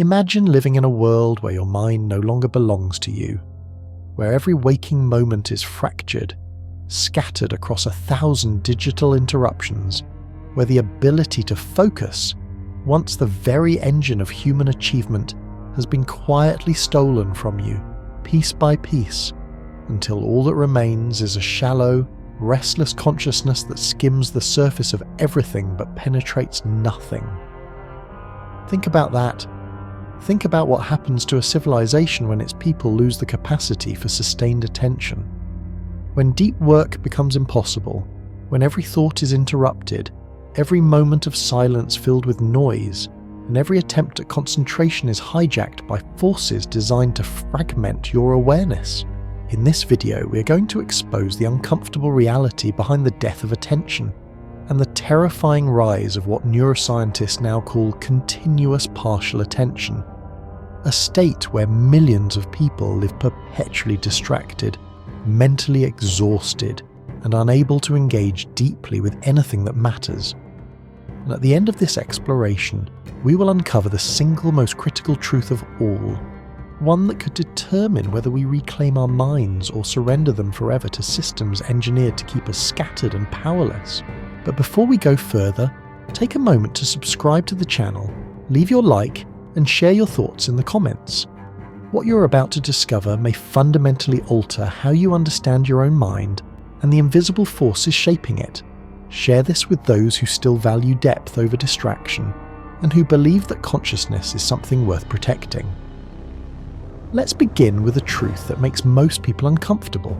Imagine living in a world where your mind no longer belongs to you, where every waking moment is fractured, scattered across 1,000 digital interruptions, where the ability to focus, once the very engine of human achievement, has been quietly stolen from you, piece by piece, until all that remains is a shallow, restless consciousness that skims the surface of everything but penetrates nothing. Think about that. Think about what happens to a civilization when its people lose the capacity for sustained attention. When deep work becomes impossible, when every thought is interrupted, every moment of silence filled with noise, and every attempt at concentration is hijacked by forces designed to fragment your awareness. In this video, we are going to expose the uncomfortable reality behind the death of attention, and the terrifying rise of what neuroscientists now call continuous partial attention, a state where millions of people live perpetually distracted, mentally exhausted, and unable to engage deeply with anything that matters. And at the end of this exploration, we will uncover the single most critical truth of all, one that could determine whether we reclaim our minds or surrender them forever to systems engineered to keep us scattered and powerless. But before we go further, take a moment to subscribe to the channel, leave your like, and share your thoughts in the comments. What you're about to discover may fundamentally alter how you understand your own mind and the invisible forces shaping it. Share this with those who still value depth over distraction and who believe that consciousness is something worth protecting. Let's begin with a truth that makes most people uncomfortable.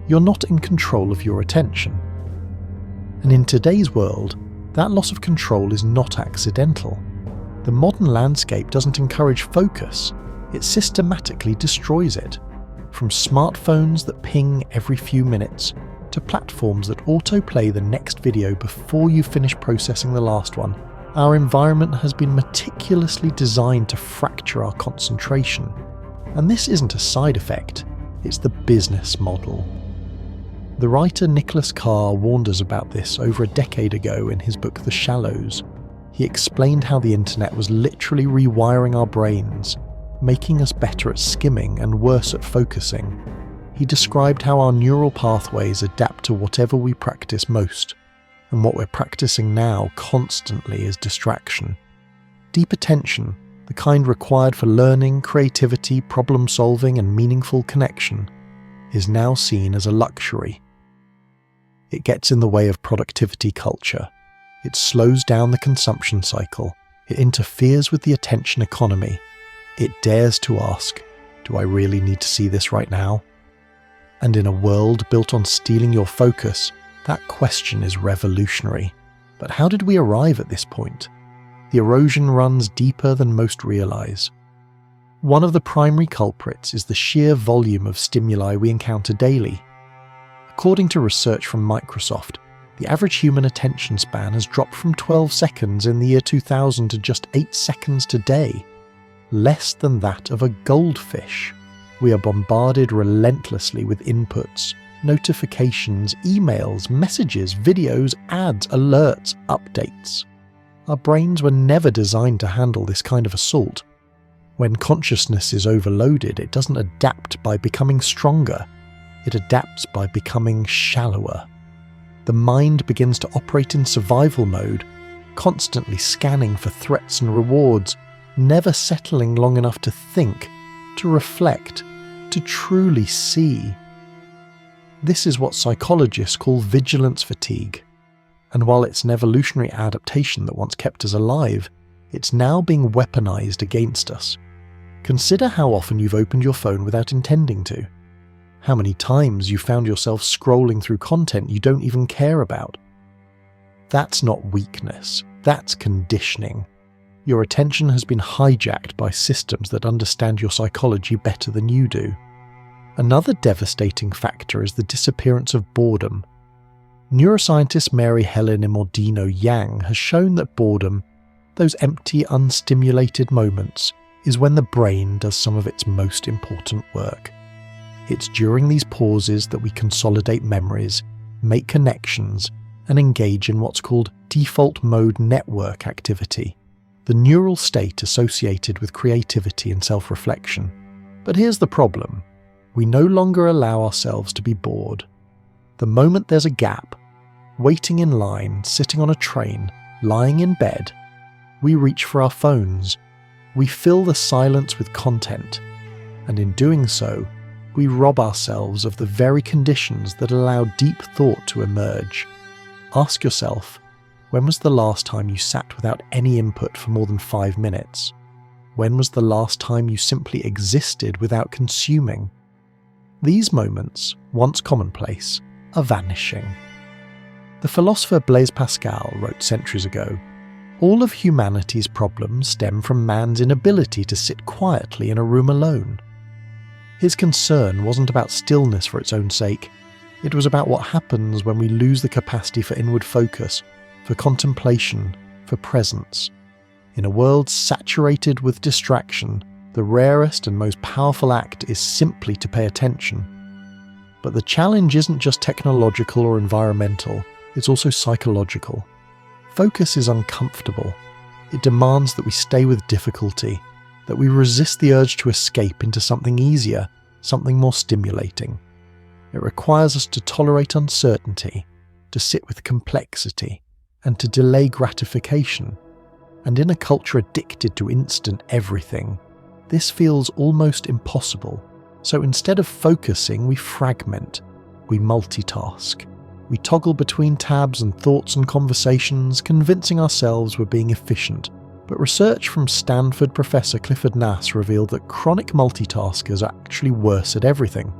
You're not in control of your attention. And in today's world, that loss of control is not accidental. The modern landscape doesn't encourage focus, it systematically destroys it. From smartphones that ping every few minutes, to platforms that autoplay the next video before you finish processing the last one, our environment has been meticulously designed to fracture our concentration. And this isn't a side effect, it's the business model. The writer Nicholas Carr warned us about this over a decade ago in his book The Shallows. He explained how the internet was literally rewiring our brains, making us better at skimming and worse at focusing. He described how our neural pathways adapt to whatever we practice most, and what we're practicing now constantly is distraction. Deep attention, the kind required for learning, creativity, problem-solving, and meaningful connection, is now seen as a luxury. It gets in the way of productivity culture. It slows down the consumption cycle. It interferes with the attention economy. It dares to ask, do I really need to see this right now? And in a world built on stealing your focus, that question is revolutionary. But how did we arrive at this point? The erosion runs deeper than most realize. One of the primary culprits is the sheer volume of stimuli we encounter daily. According to research from Microsoft, the average human attention span has dropped from 12 seconds in the year 2000 to just 8 seconds today, less than that of a goldfish. We are bombarded relentlessly with inputs, notifications, emails, messages, videos, ads, alerts, updates. Our brains were never designed to handle this kind of assault. When consciousness is overloaded, it doesn't adapt by becoming stronger, it adapts by becoming shallower. The mind begins to operate in survival mode, constantly scanning for threats and rewards, never settling long enough to think, to reflect, to truly see. This is what psychologists call vigilance fatigue. And while it's an evolutionary adaptation that once kept us alive, it's now being weaponized against us. Consider how often you've opened your phone without intending to. How many times you found yourself scrolling through content you don't even care about. That's not weakness, that's conditioning. Your attention has been hijacked by systems that understand your psychology better than you do. Another devastating factor is the disappearance of boredom. Neuroscientist Mary Helen Imordino-Yang has shown that boredom, those empty, unstimulated moments, is when the brain does some of its most important work. It's during these pauses that we consolidate memories, make connections, and engage in what's called default mode network activity, the neural state associated with creativity and self-reflection. But here's the problem. We no longer allow ourselves to be bored. The moment there's a gap, waiting in line, sitting on a train, lying in bed, we reach for our phones. We fill the silence with content, and in doing so, we rob ourselves of the very conditions that allow deep thought to emerge. Ask yourself, when was the last time you sat without any input for more than 5 minutes? When was the last time you simply existed without consuming? These moments, once commonplace, are vanishing. The philosopher Blaise Pascal wrote centuries ago, "All of humanity's problems stem from man's inability to sit quietly in a room alone." His concern wasn't about stillness for its own sake. It was about what happens when we lose the capacity for inward focus, for contemplation, for presence. In a world saturated with distraction, the rarest and most powerful act is simply to pay attention. But the challenge isn't just technological or environmental, it's also psychological. Focus is uncomfortable. It demands that we stay with difficulty, that we resist the urge to escape into something easier, something more stimulating. It requires us to tolerate uncertainty, to sit with complexity, and to delay gratification. And in a culture addicted to instant everything, this feels almost impossible. So instead of focusing, we fragment, we multitask. We toggle between tabs and thoughts and conversations, convincing ourselves we're being efficient. But research from Stanford professor Clifford Nass revealed that chronic multitaskers are actually worse at everything.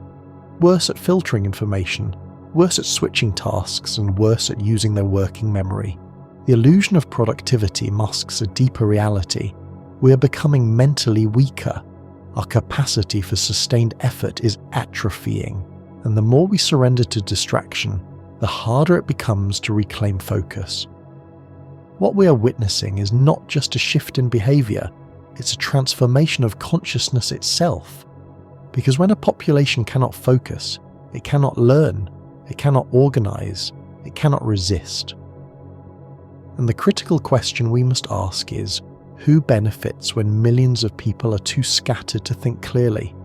Worse at filtering information, worse at switching tasks, and worse at using their working memory. The illusion of productivity masks a deeper reality. We are becoming mentally weaker. Our capacity for sustained effort is atrophying, and the more we surrender to distraction, the harder it becomes to reclaim focus. What we are witnessing is not just a shift in behaviour, it's a transformation of consciousness itself. Because when a population cannot focus, it cannot learn, it cannot organise, it cannot resist. And the critical question we must ask is, who benefits when millions of people are too scattered to think clearly?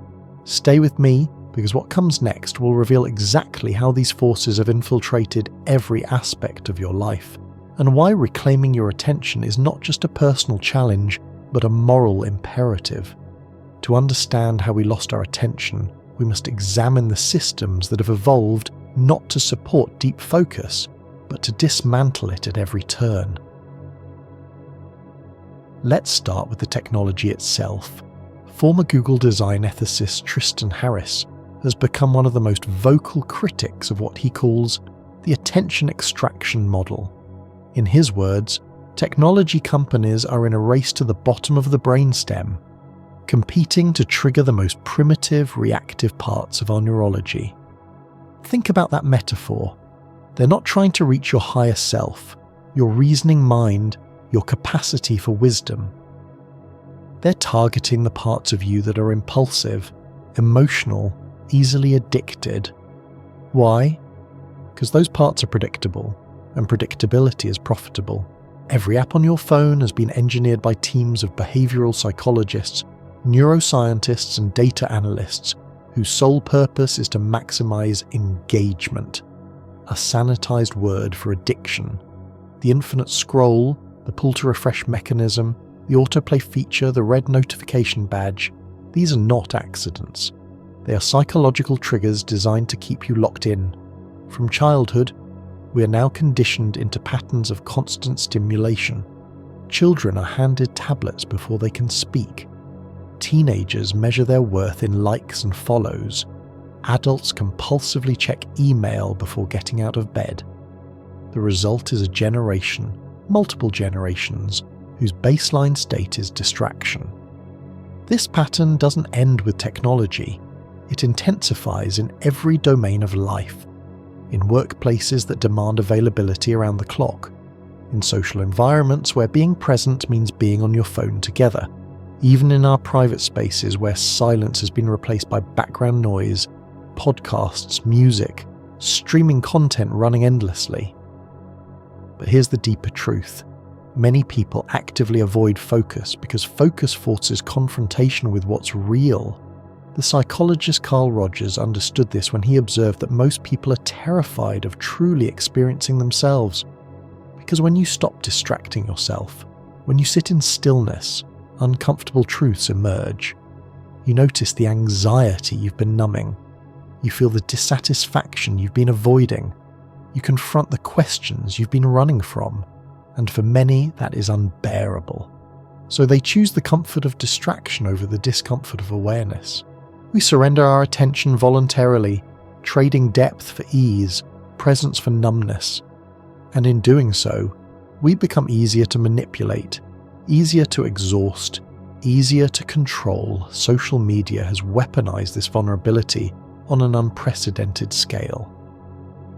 Stay with me, because what comes next will reveal exactly how these forces have infiltrated every aspect of your life, and why reclaiming your attention is not just a personal challenge, but a moral imperative. To understand how we lost our attention, we must examine the systems that have evolved not to support deep focus, but to dismantle it at every turn. Let's start with the technology itself. Former Google design ethicist Tristan Harris has become one of the most vocal critics of what he calls the attention extraction model. In his words, technology companies are in a race to the bottom of the brainstem, competing to trigger the most primitive, reactive parts of our neurology. Think about that metaphor. They're not trying to reach your higher self, your reasoning mind, your capacity for wisdom. They're targeting the parts of you that are impulsive, emotional, easily addicted. Why? Because those parts are predictable, and predictability is profitable. Every app on your phone has been engineered by teams of behavioral psychologists, neuroscientists, and data analysts whose sole purpose is to maximize engagement, a sanitized word for addiction. The infinite scroll, the pull to refresh mechanism, the autoplay feature, the red notification badge, these are not accidents. They are psychological triggers designed to keep you locked in. From childhood, we are now conditioned into patterns of constant stimulation. Children are handed tablets before they can speak. Teenagers measure their worth in likes and follows. Adults compulsively check email before getting out of bed. The result is a generation, multiple generations, whose baseline state is distraction. This pattern doesn't end with technology. It intensifies in every domain of life. In workplaces that demand availability around the clock. In social environments where being present means being on your phone together. Even in our private spaces where silence has been replaced by background noise, podcasts, music, streaming content running endlessly. But here's the deeper truth. Many people actively avoid focus because focus forces confrontation with what's real. The psychologist Carl Rogers understood this when he observed that most people are terrified of truly experiencing themselves. Because when you stop distracting yourself, when you sit in stillness, uncomfortable truths emerge. You notice the anxiety you've been numbing. You feel the dissatisfaction you've been avoiding. You confront the questions you've been running from. And for many, that is unbearable. So they choose the comfort of distraction over the discomfort of awareness. We surrender our attention voluntarily, trading depth for ease, presence for numbness. And in doing so, we become easier to manipulate, easier to exhaust, easier to control. Social media has weaponized this vulnerability on an unprecedented scale.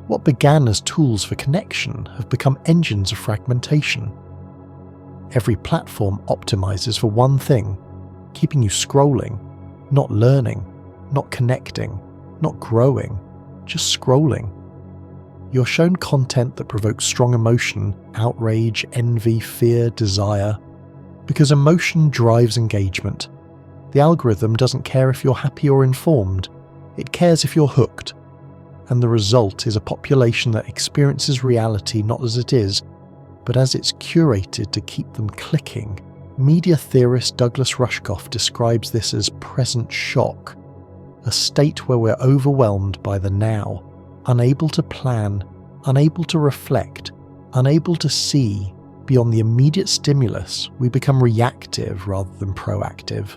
What began as tools for connection have become engines of fragmentation. Every platform optimizes for one thing, keeping you scrolling, not learning, not connecting, not growing, just scrolling. You're shown content that provokes strong emotion, outrage, envy, fear, desire, because emotion drives engagement. The algorithm doesn't care if you're happy or informed, it cares if you're hooked. And the result is a population that experiences reality not as it is, but as it's curated to keep them clicking. Media theorist Douglas Rushkoff describes this as present shock, a state where we're overwhelmed by the now, unable to plan, unable to reflect, unable to see. Beyond the immediate stimulus, we become reactive rather than proactive.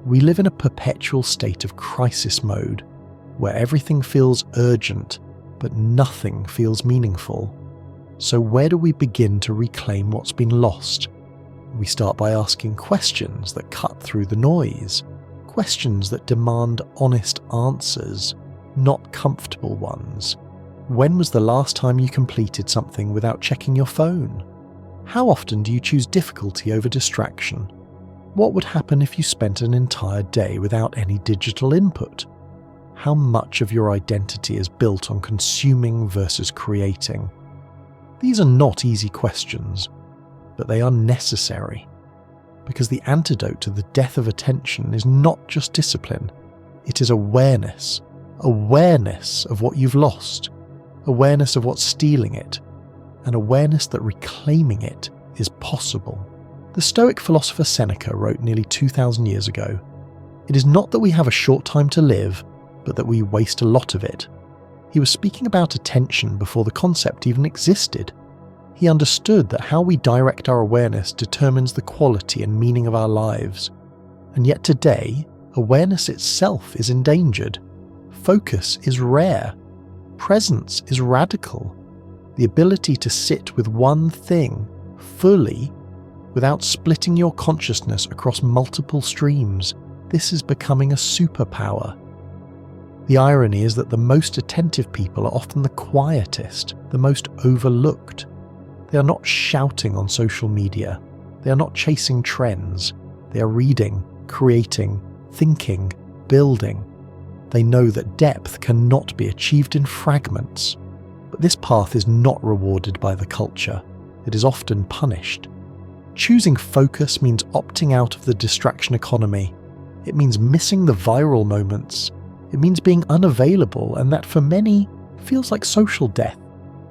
We live in a perpetual state of crisis mode, where everything feels urgent, but nothing feels meaningful. So where do we begin to reclaim what's been lost? We start by asking questions that cut through the noise, questions that demand honest answers, not comfortable ones. When was the last time you completed something without checking your phone? How often do you choose difficulty over distraction? What would happen if you spent an entire day without any digital input? How much of your identity is built on consuming versus creating? These are not easy questions, but they are necessary. Because the antidote to the death of attention is not just discipline, it is awareness. Awareness of what you've lost, awareness of what's stealing it, and awareness that reclaiming it is possible. The Stoic philosopher Seneca wrote nearly 2,000 years ago, "It is not that we have a short time to live, but that we waste a lot of it." He was speaking about attention before the concept even existed. He understood that how we direct our awareness determines the quality and meaning of our lives. And yet today, awareness itself is endangered. Focus is rare. Presence is radical. The ability to sit with one thing fully without splitting your consciousness across multiple streams, this is becoming a superpower. The irony is that the most attentive people are often the quietest, the most overlooked. They are not shouting on social media. They are not chasing trends. They are reading, creating, thinking, building. They know that depth cannot be achieved in fragments. But this path is not rewarded by the culture. It is often punished. Choosing focus means opting out of the distraction economy. It means missing the viral moments. It means being unavailable, and that for many feels like social death.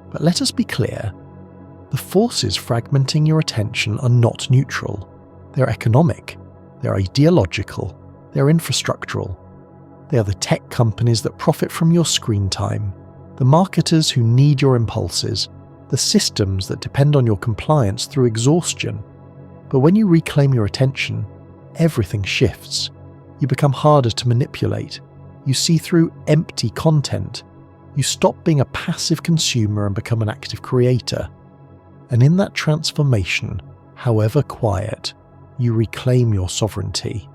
But let us be clear, the forces fragmenting your attention are not neutral. They're economic, they're ideological, they're infrastructural. They are the tech companies that profit from your screen time, the marketers who need your impulses, the systems that depend on your compliance through exhaustion. But when you reclaim your attention, everything shifts. You become harder to manipulate. You see through empty content. You stop being a passive consumer and become an active creator. And in that transformation, however quiet, you reclaim your sovereignty.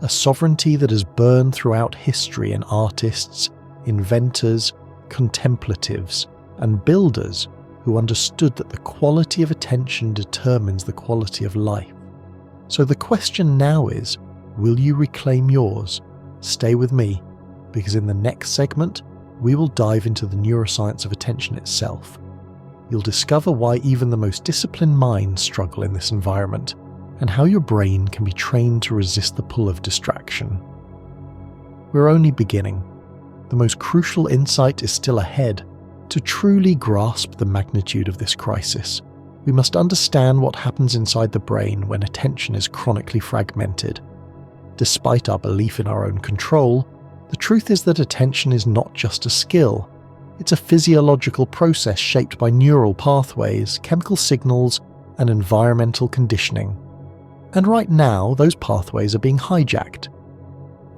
A sovereignty that has burned throughout history in artists, inventors, contemplatives, and builders who understood that the quality of attention determines the quality of life. So the question now is, will you reclaim yours? Stay with me, because in the next segment, we will dive into the neuroscience of attention itself. you'll discover why even the most disciplined minds struggle in this environment, and how your brain can be trained to resist the pull of distraction. We're only beginning. The most crucial insight is still ahead. To truly grasp the magnitude of this crisis, we must understand what happens inside the brain when attention is chronically fragmented. Despite our belief in our own control, the truth is that attention is not just a skill. It's a physiological process shaped by neural pathways, chemical signals, and environmental conditioning. And right now, those pathways are being hijacked.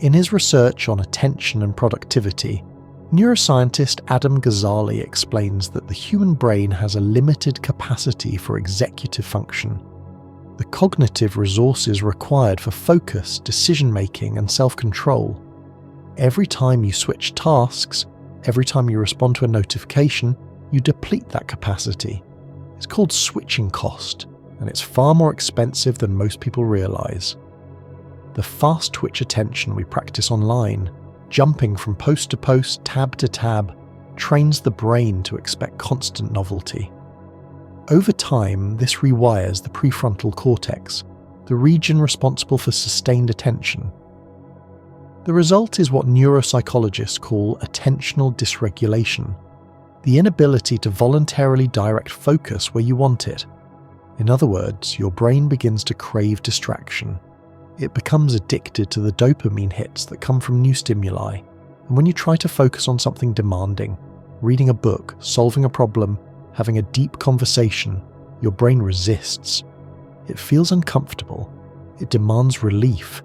In his research on attention and productivity, neuroscientist Adam Ghazali explains that the human brain has a limited capacity for executive function. The cognitive resources required for focus, decision-making, and self-control. Every time you switch tasks, every time you respond to a notification, you deplete that capacity. It's called switching cost, and it's far more expensive than most people realize. The fast-twitch attention we practice online, jumping from post to post, tab to tab, trains the brain to expect constant novelty. Over time, this rewires the prefrontal cortex, the region responsible for sustained attention. The result is what neuropsychologists call attentional dysregulation, the inability to voluntarily direct focus where you want it. In other words, your brain begins to crave distraction. It becomes addicted to the dopamine hits that come from new stimuli, and when you try to focus on something demanding, reading a book, solving a problem, having a deep conversation, your brain resists. It feels uncomfortable. It demands relief.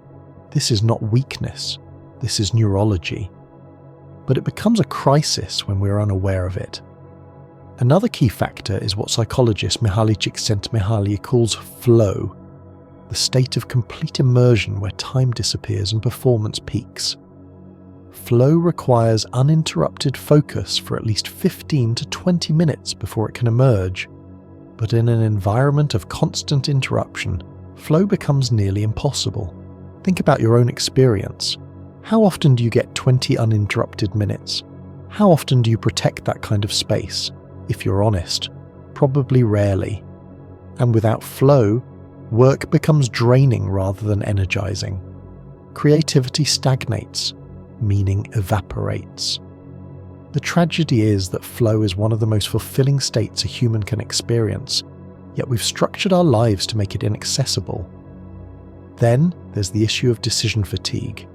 This is not weakness. This is neurology. But it becomes a crisis when we're unaware of it. Another key factor is what psychologist Mihaly Csikszentmihalyi calls flow, the state of complete immersion where time disappears and performance peaks. Flow requires uninterrupted focus for at least 15 to 20 minutes before it can emerge. But in an environment of constant interruption, flow becomes nearly impossible. Think about your own experience. How often do you get 20 uninterrupted minutes? How often do you protect that kind of space? If you're honest, probably rarely. And without flow, work becomes draining rather than energizing. Creativity stagnates, meaning evaporates. The tragedy is that flow is one of the most fulfilling states a human can experience, yet we've structured our lives to make it inaccessible. Then there's the issue of decision fatigue.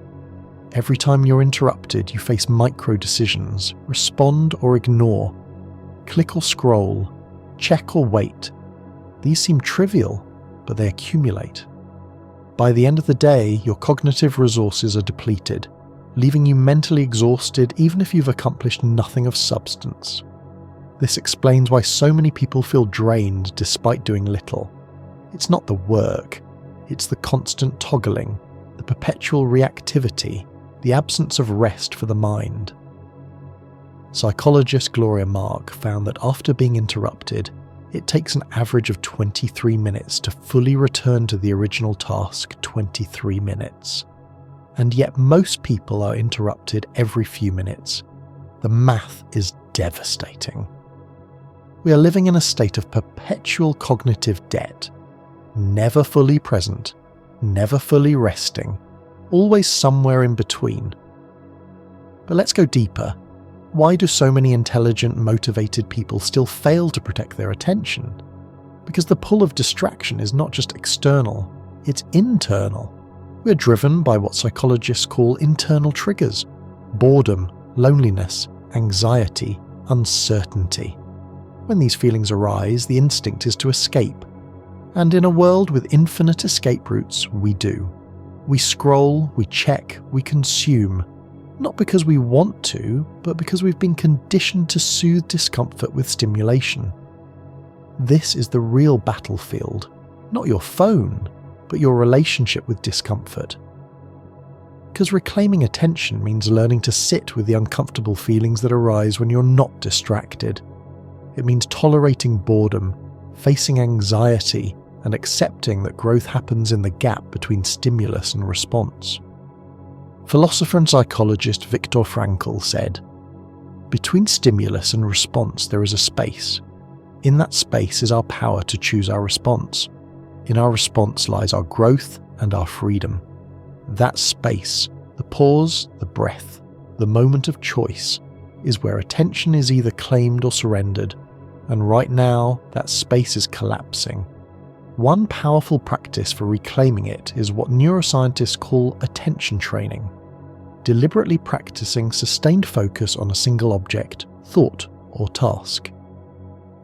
Every time you're interrupted, you face micro-decisions: respond or ignore, click or scroll, check or wait. These seem trivial, but they accumulate. By the end of the day, your cognitive resources are depleted, leaving you mentally exhausted even if you've accomplished nothing of substance. This explains why so many people feel drained despite doing little. It's not the work, it's the constant toggling, the perpetual reactivity, the absence of rest for the mind. Psychologist Gloria Mark found that after being interrupted, it takes an average of 23 minutes to fully return to the original task. 23 minutes. And yet most people are interrupted every few minutes. The math is devastating. We are living in a state of perpetual cognitive debt, never fully present, never fully resting, always somewhere in between. But let's go deeper. Why do so many intelligent, motivated people still fail to protect their attention? Because the pull of distraction is not just external, it's internal. We're driven by what psychologists call internal triggers: boredom, loneliness, anxiety, uncertainty. When these feelings arise, the instinct is to escape. And in a world with infinite escape routes, we do. We scroll, we check, we consume, not because we want to, but because we've been conditioned to soothe discomfort with stimulation. This is the real battlefield, not your phone, but your relationship with discomfort. Because reclaiming attention means learning to sit with the uncomfortable feelings that arise when you're not distracted. It means tolerating boredom, facing anxiety, and accepting that growth happens in the gap between stimulus and response. Philosopher and psychologist Viktor Frankl said, "Between stimulus and response there is a space. In that space is our power to choose our response. In our response lies our growth and our freedom. That space, the pause, the breath, the moment of choice, is where attention is either claimed or surrendered, and right now that space is collapsing. One powerful practice for reclaiming it is what neuroscientists call attention training. Deliberately practicing sustained focus on a single object, thought, or task.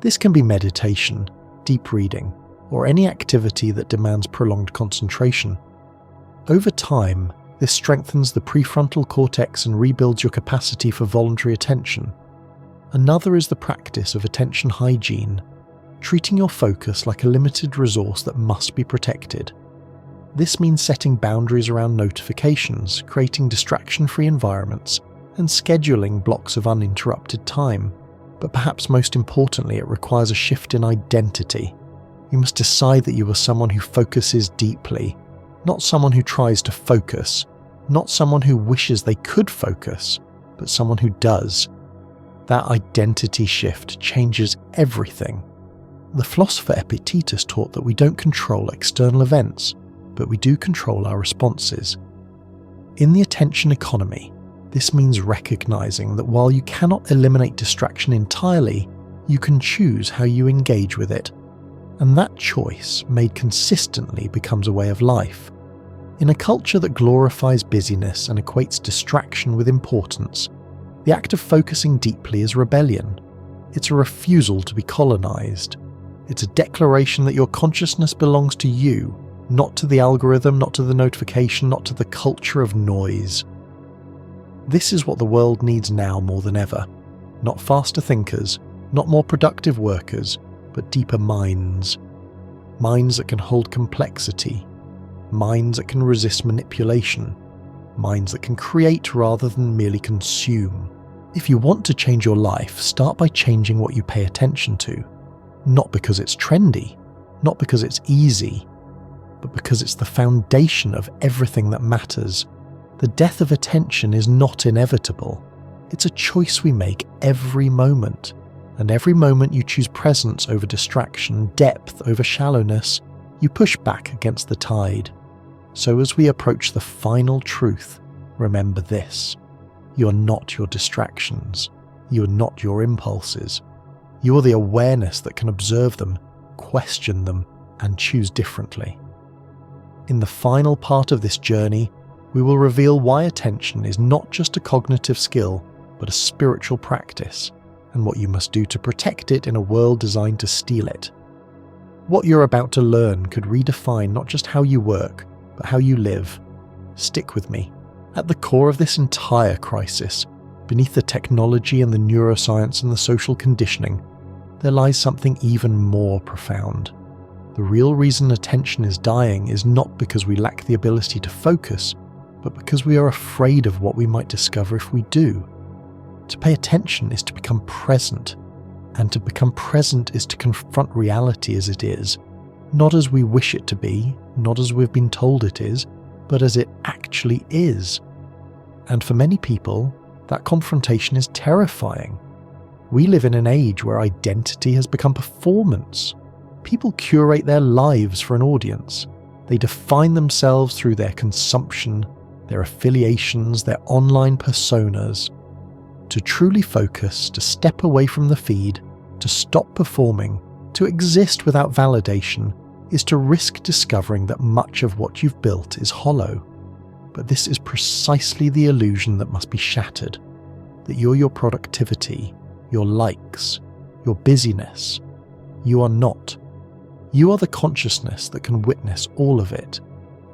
This can be meditation, deep reading, or any activity that demands prolonged concentration. Over time, this strengthens the prefrontal cortex and rebuilds your capacity for voluntary attention. Another is the practice of attention hygiene, treating your focus like a limited resource that must be protected. This means setting boundaries around notifications, creating distraction-free environments, and scheduling blocks of uninterrupted time. But perhaps most importantly, it requires a shift in identity. You must decide that you are someone who focuses deeply, not someone who tries to focus, not someone who wishes they could focus, but someone who does. That identity shift changes everything. The philosopher Epictetus taught that we don't control external events, but we do control our responses. In the attention economy, this means recognizing that while you cannot eliminate distraction entirely, you can choose how you engage with it. And that choice, made consistently, becomes a way of life. In a culture that glorifies busyness and equates distraction with importance, the act of focusing deeply is rebellion. It's a refusal to be colonized. It's a declaration that your consciousness belongs to you, not to the algorithm, not to the notification, not to the culture of noise. This is what the world needs now more than ever. Not faster thinkers, not more productive workers, but deeper minds. Minds that can hold complexity. Minds that can resist manipulation. Minds that can create rather than merely consume. If you want to change your life, start by changing what you pay attention to. Not because it's trendy, not because it's easy, but because it's the foundation of everything that matters. The death of attention is not inevitable. It's a choice we make every moment. And every moment you choose presence over distraction, depth over shallowness, you push back against the tide. So as we approach the final truth, remember this. You are not your distractions. You are not your impulses. You are the awareness that can observe them, question them, and choose differently. In the final part of this journey, we will reveal why attention is not just a cognitive skill, but a spiritual practice, and what you must do to protect it in a world designed to steal it. What you're about to learn could redefine not just how you work, but how you live. Stick with me. At the core of this entire crisis, beneath the technology and the neuroscience and the social conditioning, there lies something even more profound. The real reason attention is dying is not because we lack the ability to focus, but because we are afraid of what we might discover if we do. To pay attention is to become present, and to become present is to confront reality as it is, not as we wish it to be, not as we've been told it is, but as it actually is. And for many people, that confrontation is terrifying. We live in an age where identity has become performance. People curate their lives for an audience. They define themselves through their consumption, their affiliations, their online personas. To truly focus, to step away from the feed, to stop performing, to exist without validation, is to risk discovering that much of what you've built is hollow. But this is precisely the illusion that must be shattered. That you're your productivity, your likes, your busyness. You are not. You are the consciousness that can witness all of it,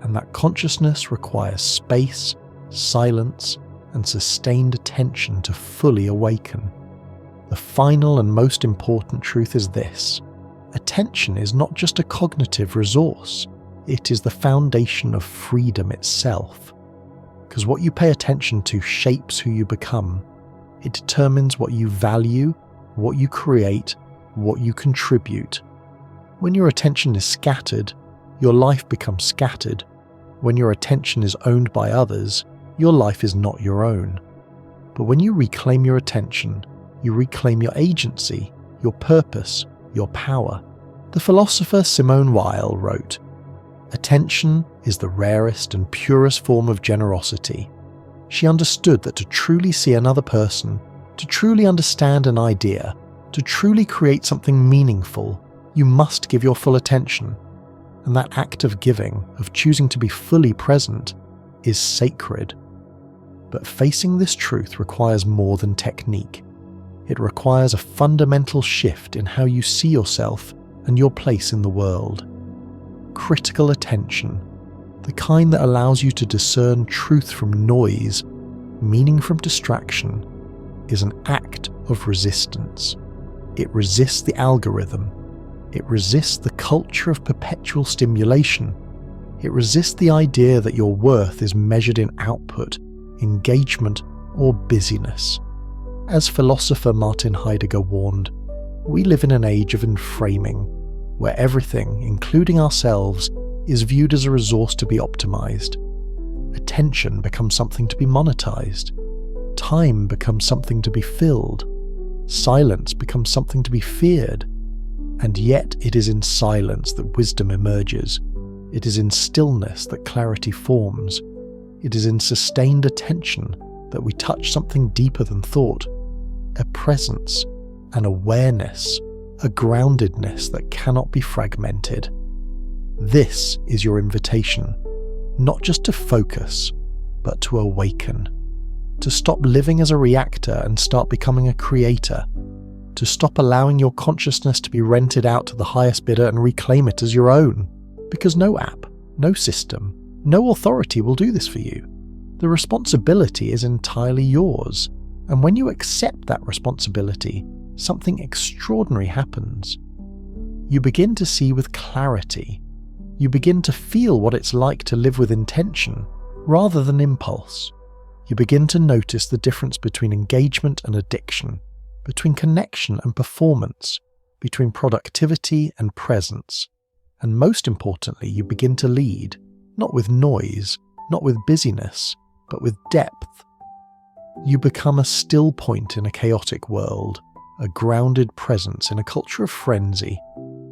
and that consciousness requires space, silence, and sustained attention to fully awaken. The final and most important truth is this: attention is not just a cognitive resource, it is the foundation of freedom itself. Because what you pay attention to shapes who you become. It determines what you value, what you create, what you contribute. When your attention is scattered, your life becomes scattered. When your attention is owned by others, your life is not your own. But when you reclaim your attention, you reclaim your agency, your purpose, your power. The philosopher Simone Weil wrote, "Attention is the rarest and purest form of generosity." She understood that to truly see another person, to truly understand an idea, to truly create something meaningful, you must give your full attention. And that act of giving, of choosing to be fully present, is sacred. But facing this truth requires more than technique. It requires a fundamental shift in how you see yourself and your place in the world. Critical attention, the kind that allows you to discern truth from noise, meaning from distraction, is an act of resistance. It resists the algorithm. It resists the culture of perpetual stimulation. It resists the idea that your worth is measured in output, engagement, or busyness. As philosopher Martin Heidegger warned, we live in an age of enframing, where everything, including ourselves, is viewed as a resource to be optimized. Attention becomes something to be monetized. Time becomes something to be filled. Silence becomes something to be feared. And yet it is in silence that wisdom emerges. It is in stillness that clarity forms. It is in sustained attention that we touch something deeper than thought, a presence, an awareness, a groundedness that cannot be fragmented. This is your invitation, not just to focus, but to awaken, to stop living as a reactor and start becoming a creator, to stop allowing your consciousness to be rented out to the highest bidder and reclaim it as your own, because no app, no system, no authority will do this for you. The responsibility is entirely yours, and when you accept that responsibility, something extraordinary happens. You begin to see with clarity. You begin to feel what it's like to live with intention, rather than impulse. You begin to notice the difference between engagement and addiction, between connection and performance, between productivity and presence. And most importantly, you begin to lead, not with noise, not with busyness, but with depth. You become a still point in a chaotic world, a grounded presence in a culture of frenzy,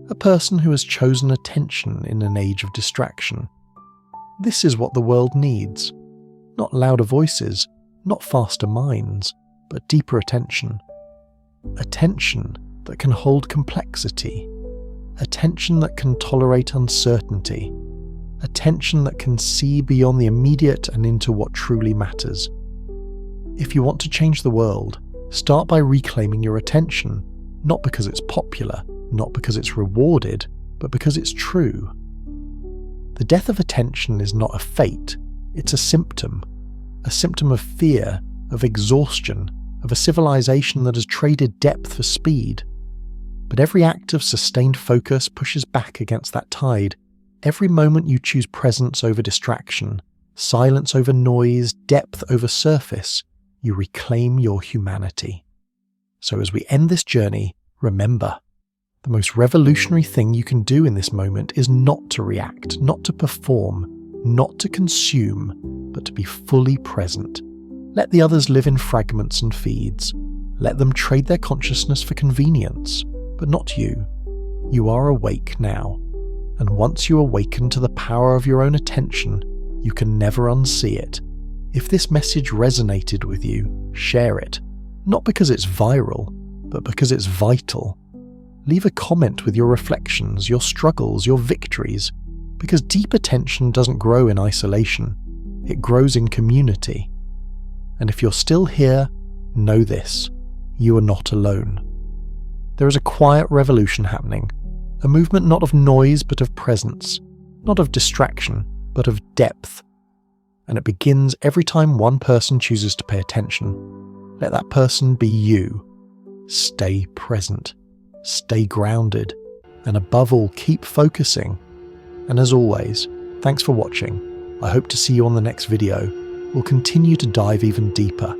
a person who has chosen attention in an age of distraction. This is what the world needs. Not louder voices, not faster minds, but deeper attention. Attention that can hold complexity. Attention that can tolerate uncertainty. Attention that can see beyond the immediate and into what truly matters. If you want to change the world, start by reclaiming your attention, not because it's popular, not because it's rewarded, but because it's true. The death of attention is not a fate, it's a symptom of fear, of exhaustion, of a civilization that has traded depth for speed. But every act of sustained focus pushes back against that tide. Every moment you choose presence over distraction, silence over noise, depth over surface, you reclaim your humanity. So as we end this journey, remember, the most revolutionary thing you can do in this moment is not to react, not to perform, not to consume, but to be fully present. Let the others live in fragments and feeds. Let them trade their consciousness for convenience, but not you. You are awake now, and once you awaken to the power of your own attention, you can never unsee it. If this message resonated with you, share it, not because it's viral, but because it's vital. Leave a comment with your reflections, your struggles, your victories, because deep attention doesn't grow in isolation, it grows in community. And if you're still here, know this, you are not alone. There is a quiet revolution happening, a movement not of noise but of presence, not of distraction but of depth. And it begins every time one person chooses to pay attention. Let that person be you. Stay present, stay grounded, and above all, keep focusing. And as always, thanks for watching. I hope to see you on the next video. We'll continue to dive even deeper